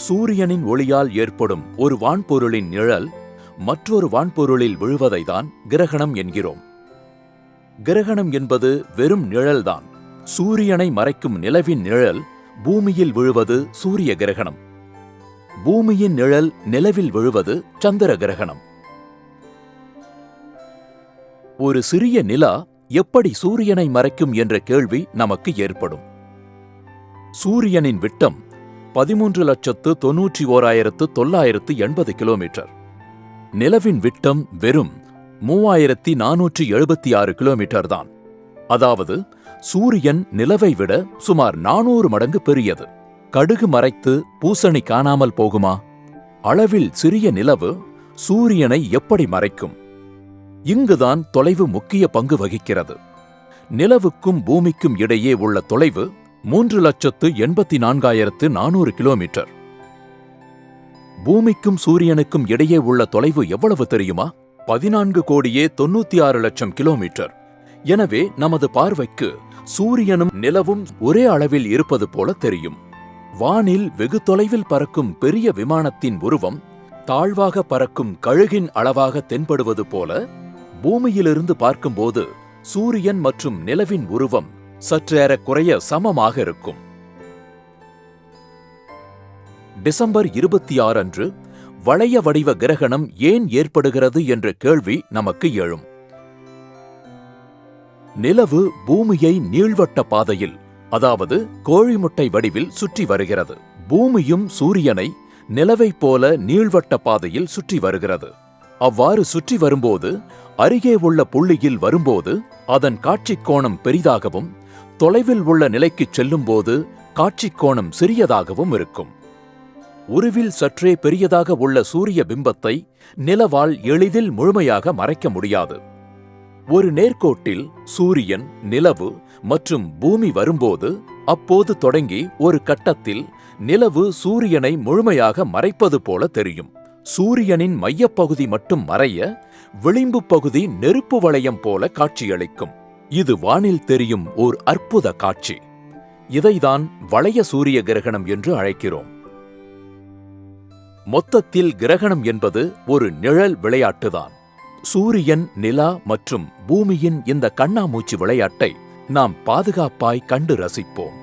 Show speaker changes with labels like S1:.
S1: சூரியனின் ஒளியால் ஏற்படும் ஒரு வான்பொருளின் நிழல் மற்றொரு வான்பொருளில் விழுவதைதான் கிரகணம் என்கிறோம். கிரகணம் என்பது வெறும் நிழல்தான். சூரியனை மறைக்கும் நிலவின் நிழல் பூமியில் விழுவது சூரிய கிரகணம். பூமியின் நிழல் நிலவில் விழுவது சந்திர கிரகணம். ஒரு சிறிய நிலா எப்படி சூரியனை மறைக்கும் என்ற கேள்வி நமக்கு ஏற்படும். சூரியனின் விட்டம் 13,91,980 கிலோமீட்டர். நிலவின் விட்டம் வெறும் 3,476 கிலோமீட்டர் தான். அதாவது சூரியன் நிலவை விட சுமார் 400 மடங்கு பெரியது. கடுகு மறைத்து பூசணி காணாமல் போகுமா? அளவில் சிறிய நிலவு சூரியனை எப்படி மறைக்கும்? இங்குதான் தொலைவு முக்கிய பங்கு வகிக்கிறது. நிலவுக்கும் பூமிக்கும் இடையே உள்ள தொலைவு 3,84,400 கிலோமீட்டர். பூமிக்கும் சூரியனுக்கும் இடையே உள்ள தொலைவு எவ்வளவு தெரியுமா? 14,96,00,000 கிலோமீட்டர். எனவே நமது பார்வைக்கு சூரியனும் நிலவும் ஒரே அளவில் இருப்பது போல தெரியும். வானில் வெகு தொலைவில் பறக்கும் பெரிய விமானத்தின் உருவம் தாழ்வாக பறக்கும் கழுகின் அளவாக தென்படுவது போல பூமியிலிருந்து பார்க்கும்போது சூரியன் மற்றும் நிலவின் உருவம் சற்றேறக்குறைய சமமாக இருக்கும். டிசம்பர் 26 அன்று வளைய வடிவ கிரகணம் ஏன் ஏற்படுகிறது என்ற கேள்வி நமக்கு எழும். நிலவு பூமியை நீள்வட்ட பாதையில், அதாவது கோழிமுட்டை வடிவில் சுற்றி வருகிறது. பூமியும் சூரியனை நிலவைப் போல நீள்வட்ட பாதையில் சுற்றி வருகிறது. அவ்வாறு சுற்றி வரும்போது அருகே உள்ள புள்ளியில் வரும்போது அதன் காட்சிக் கோணம் பெரிதாகவும், தொலைவில் உள்ள நிலைக்குச் செல்லும்போது காட்சிக் கோணம் சிறியதாகவும் இருக்கும். உருவில் சற்றே பெரியதாக உள்ள சூரிய பிம்பத்தை நிலவால் எளிதில் முழுமையாக மறைக்க முடியாது. ஒரு நேர்கோட்டில் சூரியன், நிலவு மற்றும் பூமி வரும்போது அப்போது தொடங்கி ஒரு கட்டத்தில் நிலவு சூரியனை முழுமையாக மறைப்பது போல தெரியும். சூரியனின் மையப்பகுதி மட்டும் மறைய விளிம்பு பகுதி நெருப்பு வளையம் போல காட்சியளிக்கும். இது வானில் தெரியும் ஓர் அற்புத காட்சி. இதைதான் வளைய சூரிய கிரகணம் என்று அழைக்கிறோம். மொத்தத்தில் கிரகணம் என்பது ஒரு நிழல் விளையாட்டுதான். சூரியன், நிலா மற்றும் பூமியின் இந்த கண்ணாமூச்சி விளையாட்டை நாம் பாதுகாப்பாய் கண்டு ரசிப்போம்.